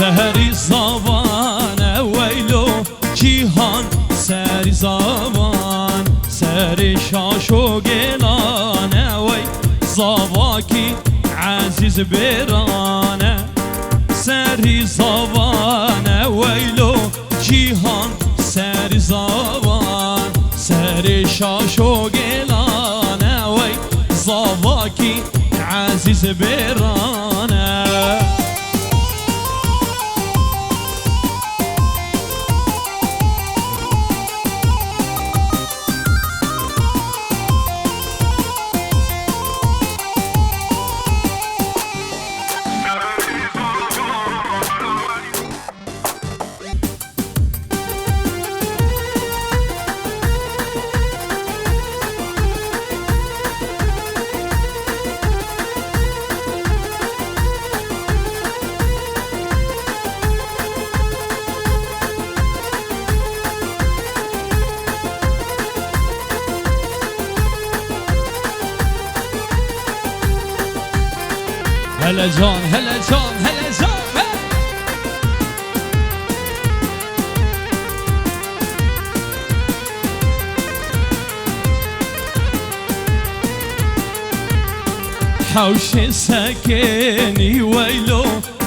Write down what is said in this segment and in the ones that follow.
سهری زبان ویلو جیهان سری زبان سری شاشو گلان وی زواکی عزیز بیرانه سری زبان ویلو جیهان سری زبان سری شاشو گلانه وی زواکی عزیز بیرانه هلا جان هلا جان هلا جان حوش سكيني ويلو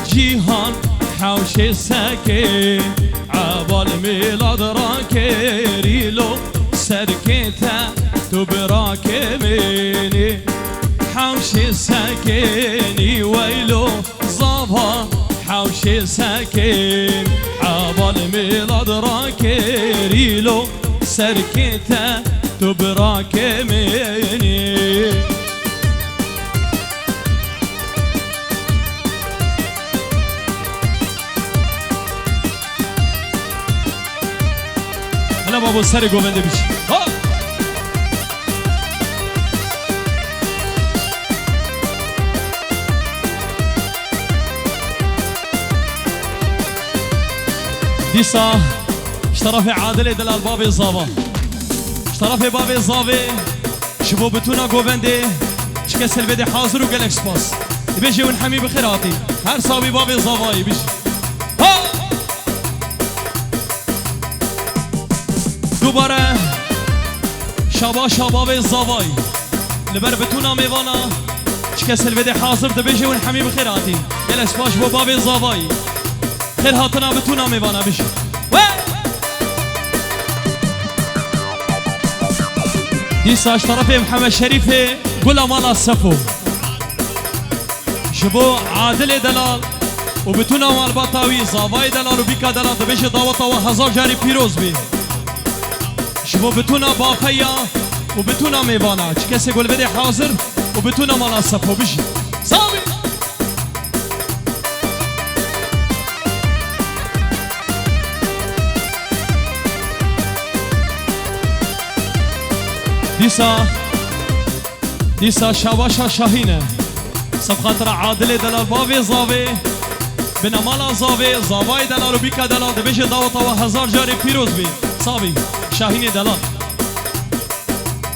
جيهان حوش سكين عبال ميلاد راكيريلو سركيتا تبراكميني حوش سكيني ويلو زابا حوش سكين عبال ميلاد راكيريلو سركيتا تبراكميني هلا بابو سري قومند بيش ديسا اشترف عادل دلال بابي زابا اشترف بابي زابي شبو بتونا قوبندي شكس البدي حاضر وقالك سباس بيجي ونحمي بخيراتي هر صابي بابي زاباي بيجي دوباره شبا شباب زاباي لبر بتونا ميوانا شكس البدي حاضر بيجي ونحمي بخيراتي قالك سباس بو بابي زاباي خير هاتنا بتونا ميوانا بيش ديسا اشترفي محمد شريفي قولا مالا السفو شبو عادل دلال وبتونا مال باطاوي زاباي دلال وبيكا دلال دبيش داوطا وهزار جاري بيروز بي شبو بتونا باقيا وبتونا ميوانا چكسي قول بدي حاضر وبتونا مالا السفو بيش صابي ديسا شواشا شاهينة سبخاطر عادل دلال بابي زاوي بنمالا زاوي زاوي دلال وبيكا دلال دبيش داوطا وهزار جاري بيروز بي صابي شاهينة دلال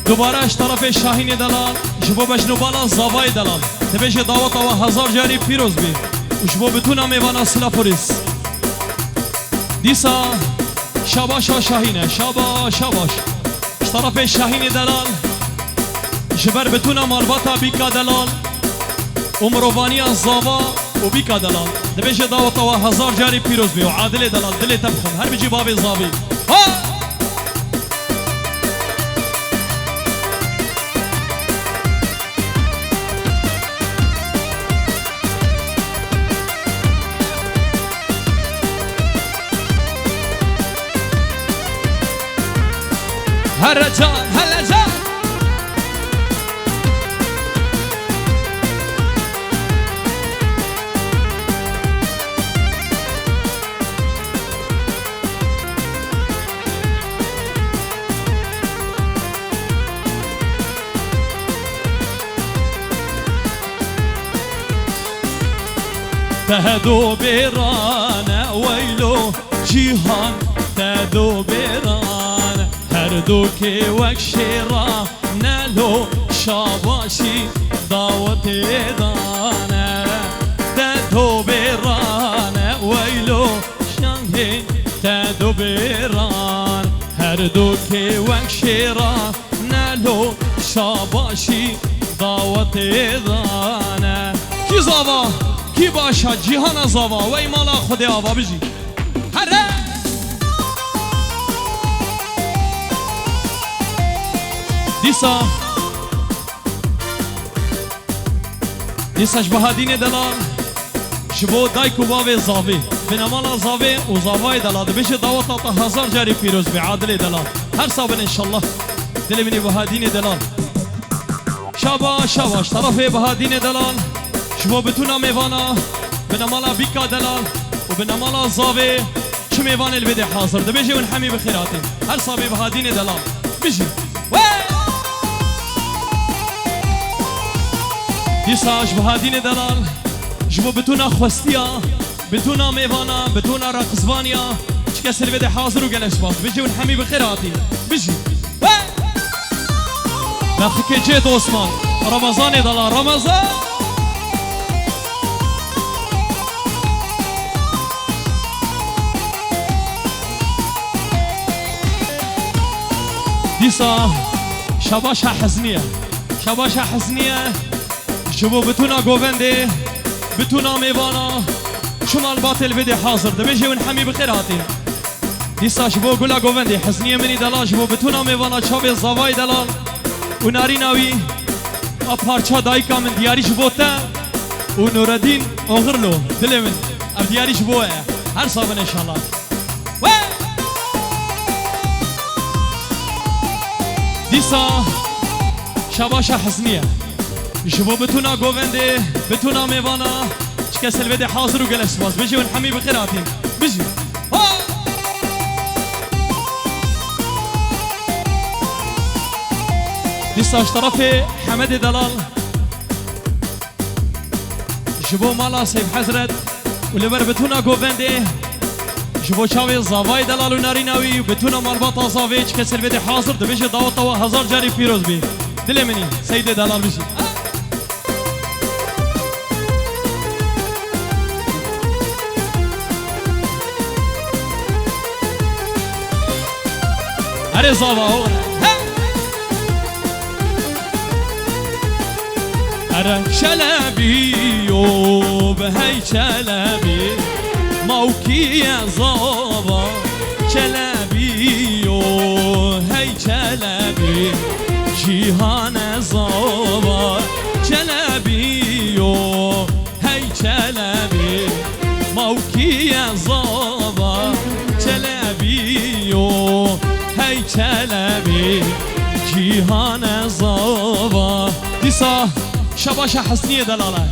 دوباره اشترف شاهينة دلال شبو بجنوبالا زاوي دلال دبيش داوطا وهزار جاري بيروز بي وشبو بتونا ميوانا سلافوريس ديسا شواشا شاهينة شباش اشترف شاهين دلال جبر بتونا مالباتا بيكا دلال ومروفانيا زاوا وبيكا دلال دبيش داوطا وهزار جاري بيروز بي وعادل دلال دلي تبخم هر بيجي بابي زاوي هلا جان هلا جان تهدو بيران ويلو جيهان تهدو بيران هردوكي وكشيرا نالو شاباشي داوتي دانا تهدو بيران ويلو هی تدو بیران هر دو که وک شیران نلو شاباشی دعوت دانه کی زاوا کی باشا جیهان زاوا و ایمالا خود آوا بجی هره دیساش بهادین دلال شبو دایکو باوی زاوی بنامالا زاوی و زاوای دلال بشه دعوت تا هزار جاری پیروز بی عادل دلال هر سابن انشالله دل منی بهادین دلال شاباش طرف بهادین دلال شبو بتونا میوانا بنامالا بیکا دلال و بنامالا زاوی چه میوان البده حاضر ده بشه ون حمی بخیراتی هر سابی بهادین دلال بشه دیساش بهادین دلال جبو بتونا خوستیا بتونا میوانا بتونا رقصوانیا چه کسی بده حاضر و گلش باز بجی ون حمی بخیراتی بجی نخی جید عثمان رمضان دلال رمضان دیسا شباش حزنیه شبو بتونا گوونده بتونا میوانا شمال باطل بده حاضر ده بجی ون حمی بخیراتی دیسا شبو گلا گوونده حزنیه منی دلال شبو بتونا میوانا چاوی زاوای دلال و ناری ناوی پارچا دایکا من دیاری شبو تا و نوردین اغرلو دل من اب دیاری شبوه هر صابن انشالله دیسا شباش حزنیه شبو بتونا گوونده بتونا میوانا چه کسی بده حاضر و گلش باز بجی ون حمی بخیراتین بجی دیساش طرف حمد دلال شبو مالا سیف حضرت و لبر بتونا گوونده شبو چاوی زاوای دلال و ناری ناوی و بتونا مالباتا زاوی چه کسی بده حاضر ده بجی دعوت و هزار جاری پیروز بی دل منی سید دلال بجی هر زاوا هر شلبی و بهی شلبی موکی زاوا شلبی و هی شلبی جیهان زاوا شلبی و هی شلبی موکی زاوا شلبی و هی چلبی جیهان زاوا دیسا شباش حسنی دلاله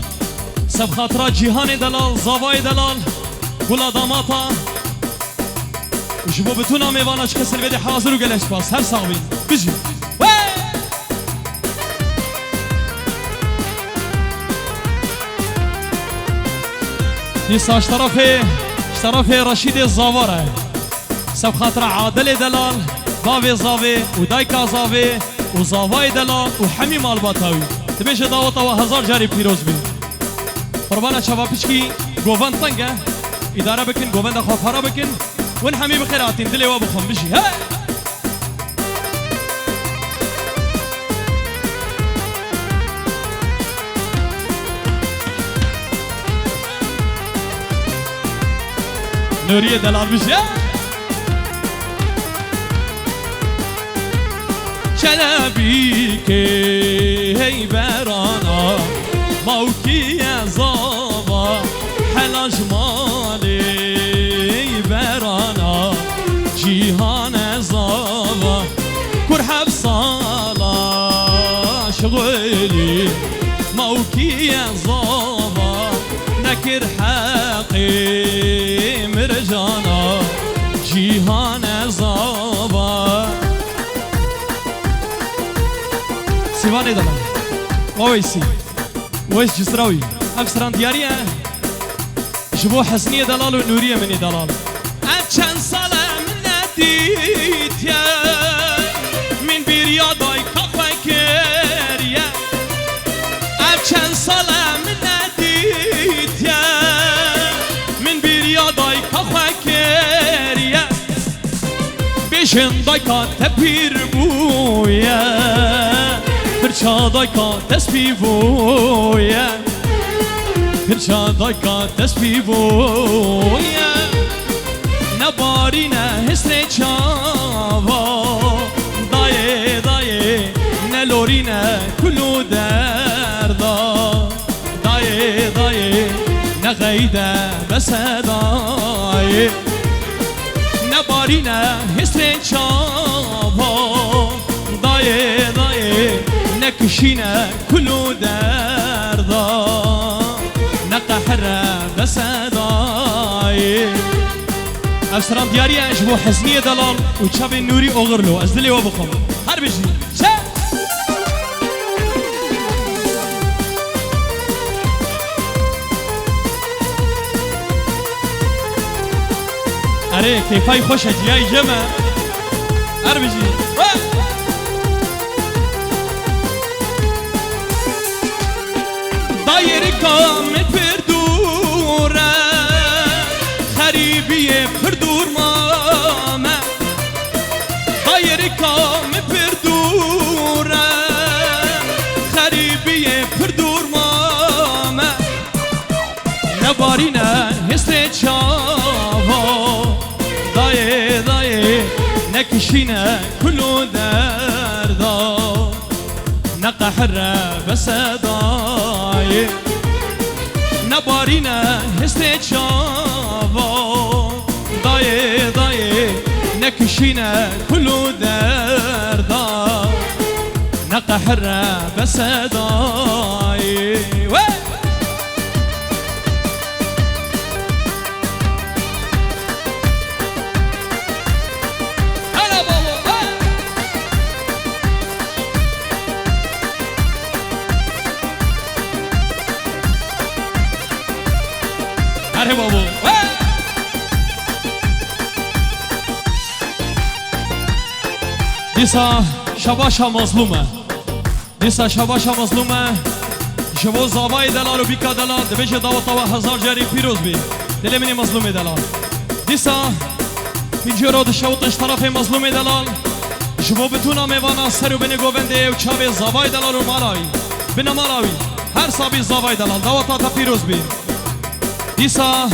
سب خاطرات جیهان دلال زاوای دلال گلا داماتا شبو بتونا میوانا چه کسی بده حاضر و گلش باز هر ساوی بجی دیسا اشتراف رشید زاواره سب خاطر عادل دلال باوی زاوی و دایکا زاوی و زاوای دلال و حمی مالباتاوی تبیش دعوت و هزار جاری پیروز بی قربانا چوا پیچکی گوون تنگه اداره بکن گوون دا خوفارا بکن ون حمی بخیراتین دلی و بخون بشی نوری دلال بشی شلبی که هی برانا موکی زاوا حلاج مالی برانا جیهان زاوا کرحب سالا شغلی موکی زاوا نکر حقی مرجانا جیهان زاوا سیوانی دلال وایسی ویس جسراوی افسران دیاریه جبو حسنی دلال و نوریه منی دلال چند ساله من ندید یا من بیر یادای کافه کریه چند ساله من ندید یا من بیر یادای کافه کریه Dişin dayka tepir buya Pirça dayka tesbih buya Pirça dayka tesbih buya Ne bari ne hesre çava Daye daye ne lori ne kulu derda Daye daye ne gayde besedaye Ne bari ne hesre çava Daye daye ne kişine kulu derda Ne kahre besedaye Efsram diyariye eşbu hezniye dalal U çabi nuri oğurlu Ezdili ve bukum Her bir şey اره keyfay خوش هدیه جمع هر بجی دایری کامل پردوره خریبیه پردور مامه دایری کامل پردوره خریبیه پردور مامه نبارینه هسته چاوا دایه دایه نکشینه کلو دردا نقحره بسدایه نبارینه هسته چاوا دایه دایه نکشینه کلو دردا نقحره بسدایه Hadi babu. Disa şabaşa mazlume. Disa şabaşa mazlume. Şebo zavay delal u bika delal. Debeşe davata ve hazar cari piroz bi. Dilemini mazlume delal. Disa pinjero dışavutış tarafı mazlume delal. Şebo bütuna mevana seru beni govende u çave zavay delal u malavi. Bina malavi. Her sabi zavay delal. Davata ta piroz bi. دیسا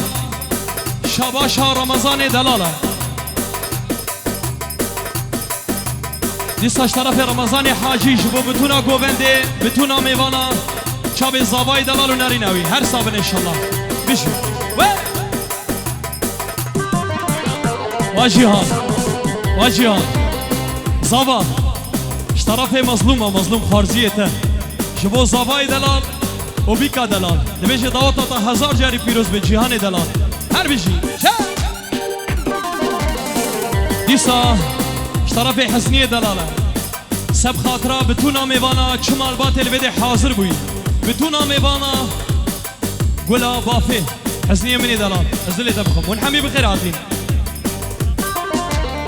شباشا رمضان دلاله دیسا طرف رمضان حاجی جبو بتونا گوونده بتونا میوانا چاب زاوای دلال و نرینوی هر صابن انشالله بشو واجیان زاوا طرف مظلوم خارزیته جبو زاوای دلال و بیکا دلال دبیشه دعوتا تا هزار جاری پیروز به جهان دلال هر بیشی دیسا طرف حسنی دلاله سب خاطره بتونا میوانا چمال باتل بده حاضر بوی بتونا میوانا گلا بافه حسنی منی دلال ازدلی تبخم ونحمی بخیر عاطین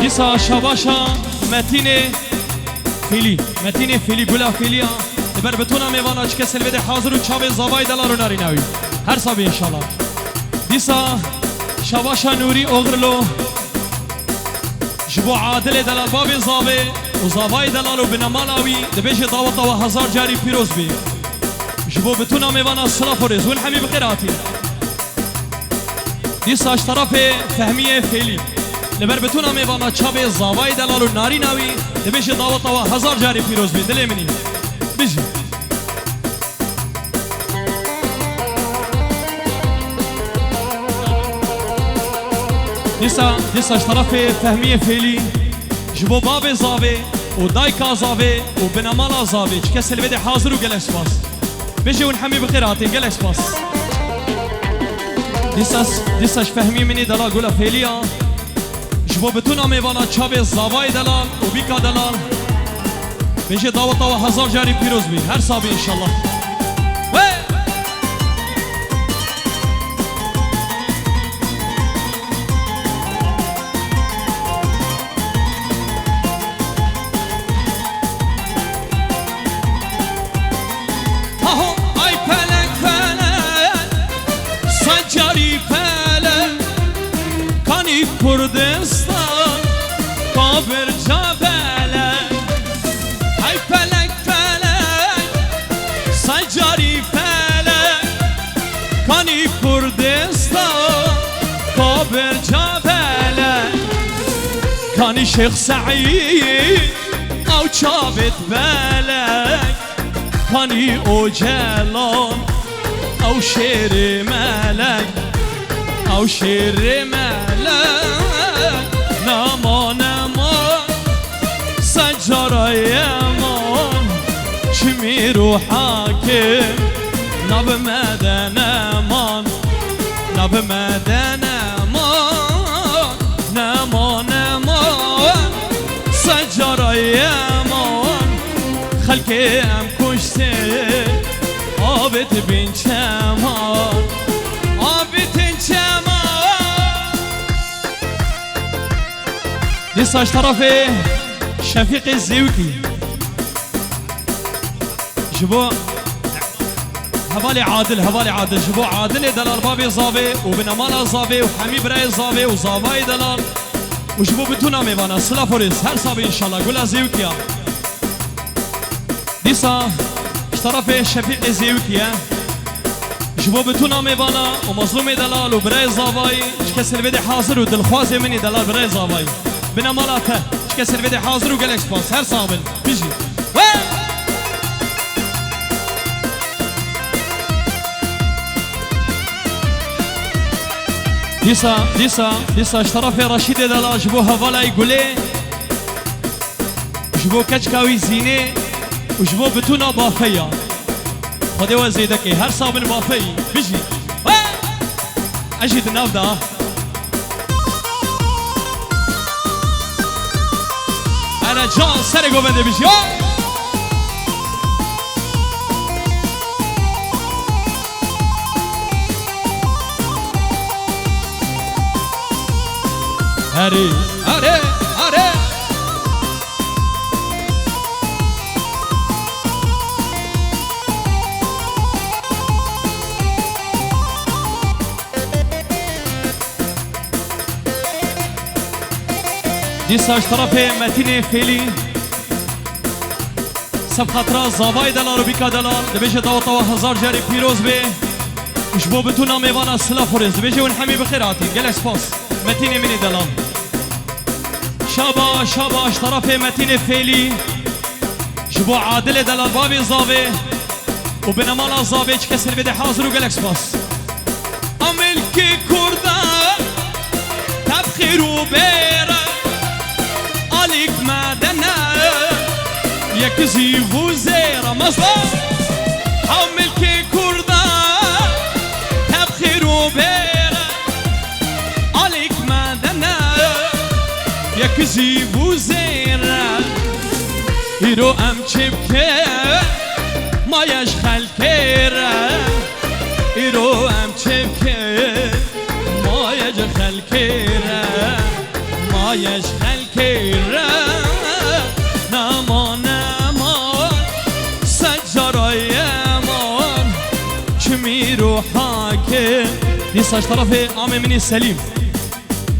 دیسا شباشا متین فیلی گلا فیلیا بر بتونا میوانا چه کسی بده حاضر و چاوی زاوای دلار و ناری نوی هر صابی انشالله دیسا شباشا نوری اغرلو جبو عادل دلال بابی زاوی و زاوای دلال و بنمالاوی دبیش دعوتا و هزار جاری پیروز بی جبو بتونا میوانا صلاف و رزون حمی بخیراتی دیسا اشتراف فهمیه فیلی لبر بتونا میوانا چاوی زاوای دلال و ناری نوی دبیش دعوتا و هزار جاری پیروز بی دلی منی بيجي ديسا اشترافي فهمية فيلي جبو بابي زاوي ودايكا زاوي وبنمالا زاوي كسل بدي حاضر وقال اسباس بيجي ونحمي بخيراتي قال اسباس ديساش فهمي مني دلال قولا فيليا جبو بتونا ميوانا تشابي زاوي دلال وبيكا دلال بيجي دعوتا و هزار جاری پیروز بی هر صابی انشالله ay pelek سجاری pelek kani Kurdistan كابر جبلك هاي فلك فلك سجاري فلك كاني كردستان كابر جبلك كاني شيخ سعيد او شابت بالك كاني او جلال او شير ملك او شير ملك نما نما سجارة يمان شمي روحك نب مدن امان نب مدن امان نما نما سجارة يمان خلقي ام کشته آبت بین چمان آبت چمان لساش طرف شفيق الزيوكي جبو هبالي عادل جبو عادل دلال بابي زابي وبنمالا زابي وحمي براي زابي وزاباي دلال وجبو بتونا ميبانا صلا فوريس هر صابي ان شاء الله قولها زيوكيا ديسا طرف شفيق الزيوكي جبو بتونا ميبانا ومظلومي دلال وبراي زاباي شكسر بدي حاضر ودلخوازي مني دلال براي زاباي بنا مالاته شكسر بدي حاضر وقال اكسباس هر صابن بيجي ديسا اشترف رشيد دلال جبو هفالا يقولي جبو كشكاوي زيني وجبو بتونا بافيا خدي وزيدكي هر صابن بافي بيجي اجيد النافذة انا جان سرقو بندي بيجي هري هري هري ديسا اشترفه متين فيلي سب خطرة زاباي دلال وبيكا دلال دبيجي طوا هزار جاري بيروز بي وشبو بتونا ميوانا سلا فوريز دبيجي ونحمي بخيراتي جلس باس متين مني دلال شابا اشترفه متين فيلي جبو عادل دلال بابي زابي وبنمالا زابي كسر بدي حاضر وجلس باس املكي كردا تبخير وبيرا عليك مدنا يكزي وزيرا مصدر حملك كردا تبخير وبيرا عليك مدنا يكزي وزيرا يرو ام چبكه ما يشخل كيرا يرو ام چبكه ما يشخل كيرا ما يشخل كيرا نما نما سجارة يمان شمي روحك ديساش طرفي عامي مني سليم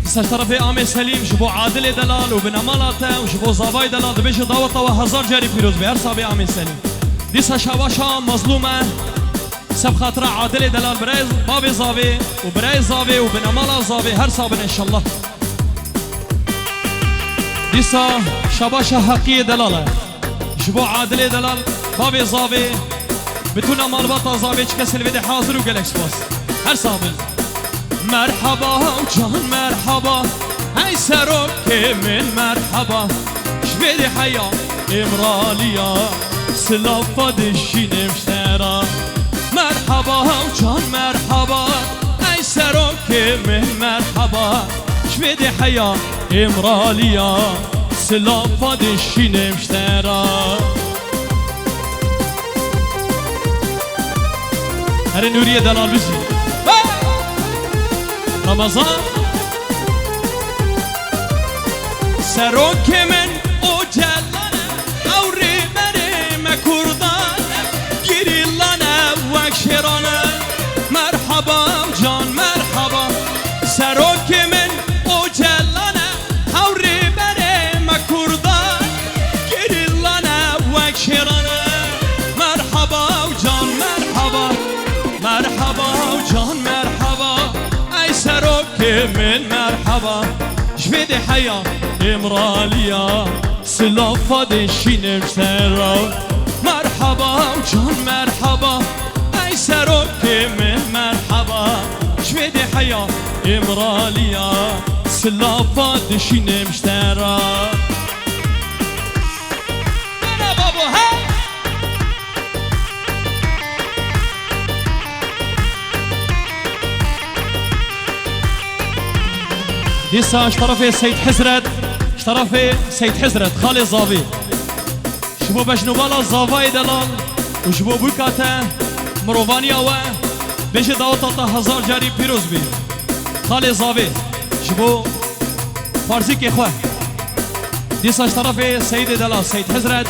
ديساش طرفي عامي سليم جبو عادل دلال وبنمالاته وجبو زاباي دلال دبيش داوطا وهزار جاري فيروز بهر صابي عامي سليم ديساش هواشا مظلومة سب خاطر عادل دلال برايز بابي زابي وبرايز زابي وبنمالا زابي هر صابن ان شاء الله ديسا شباشا حقية دلالة جبو عادل دلال بابي زابي بتونا مالبطة زابي كسل بدي حاضر وقال اكسباس هر صابن مرحبا وجان مرحبا هاي سروك من مرحبا شبيدي حيا امراليا سلافة دشي نمشترا مرحبا وجان مرحبا هاي سروك من مرحبا شبيدي حيا امراليا سلافة دشي نمشترا هر نورية دلال بزي رمضان سروك من اوجلنا او ريمريم كردانا گيري لنا وكشرانا مرحبا جان مرحبا سروك من اوجلنا او ريمريم من مرحبا جبيدي حيا امراليا سلافة دشين بسرا مرحبا جان مرحبا اي سروك من مرحبا جبيدي حيا امراليا سلافة دشين بسرا انا بابو ها ديسا اشترفي سيد حزرت اشترفي سيد حزرت خالي زافي شبو بجنوبالا زافاي دلال وشبو بوكاتا مروفانيا و بيجي داوطاتا هزار جاري بيروز بي خالي زافي شبو فارزيك اخوة ديسا اشترفي سيد دلال سيد حزرت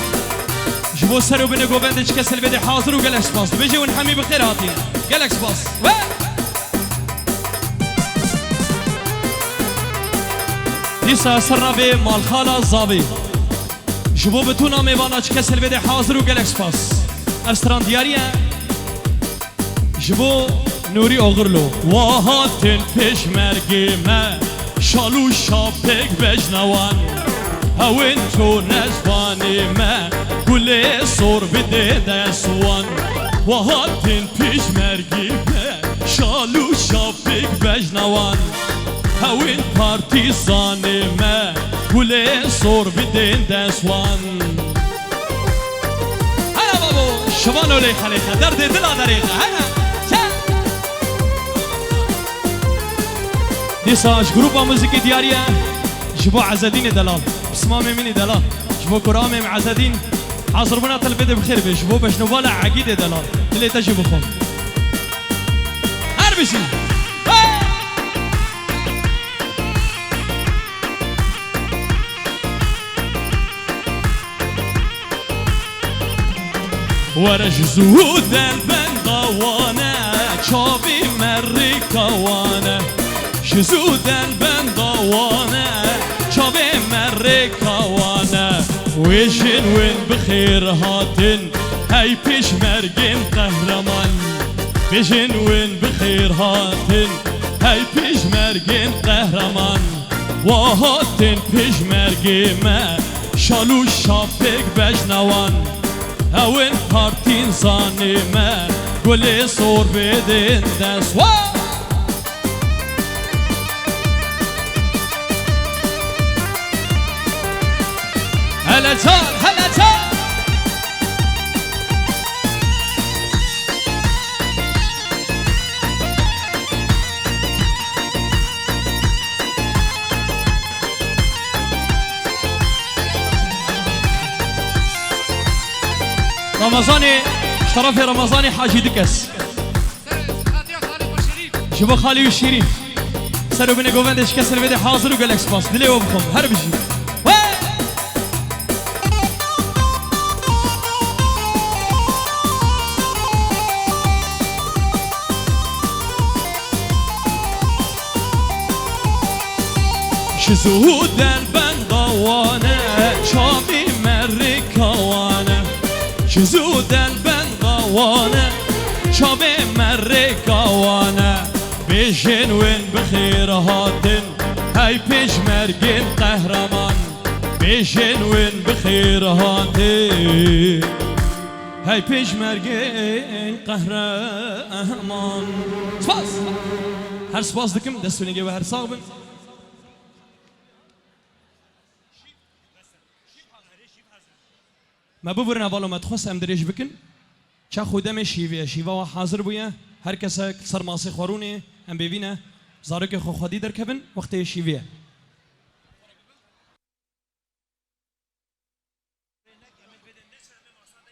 شبو سرو بنقو بندج كسل بدي حاضر وقالك سباس بيجي ونحمي بخير هاتي قالك سباس ديسا سرنافي مال خالا زافي جبو بتونا ميوانا كسل بدي حاضر وقالك سباس استران دياريا جبو نوري اغرلو واهاتن پیش مرگی ما شالو شاپک بجنوان هاوين تو نزواني ما كل صور بده دسوان واهاتن پیش مرگی ما شالو شاپک بجنوان هاوين بارتيزاني ما كل صور بدين دسوان هلا بابو شبانو لي خليخة درد دلا دريخة هلا ديساش جروبا موسيقى ديارية جبو عزادين دلال بسمامي مني دلال جبو كرامي مع عزادين حاضر بنا تلفيد بخير بي جبو باش نوبالا عقيدة دلال اللي تجي بخون هربشي ورش زود البندوانا شابي مريكوانا شزود البندوانا شابي مريكوانا ويشن وين بخير هاتن هاي بيش مرقين قهرمان بيشن وين بخير هاتن هاي بيش مرقين قهرمان وهاتن بيش مرقيمة شالو شابك بجنوان هاوين هارتين زاني ما قولي صور بدين دسوا هلا تال هلا تال رمضاني اشترفي رمضاني حاجي دكس شبو خالي والشريف سرو بني قوفندش كسر بدي حاضر وقالك سباس دلي وبخم هربشي شزود البندوانا شامي مريكوانا شزود البندوانا شامي مريكوانا بيجن وين بخير هاتن هاي بيش مرقين قهرمان بيجن وين بخير هاتن هاي بيش مرقين قهرمان سباس هر سباس دكم دستوني جوا هر صاحبن ما ببرنا بالا ما تخص ام دريج بكن چا خودم شیوا حاضر بویا هر کس سر ماسه خورونه ام ببینه زارک خو خودی در کبن وقت شیوه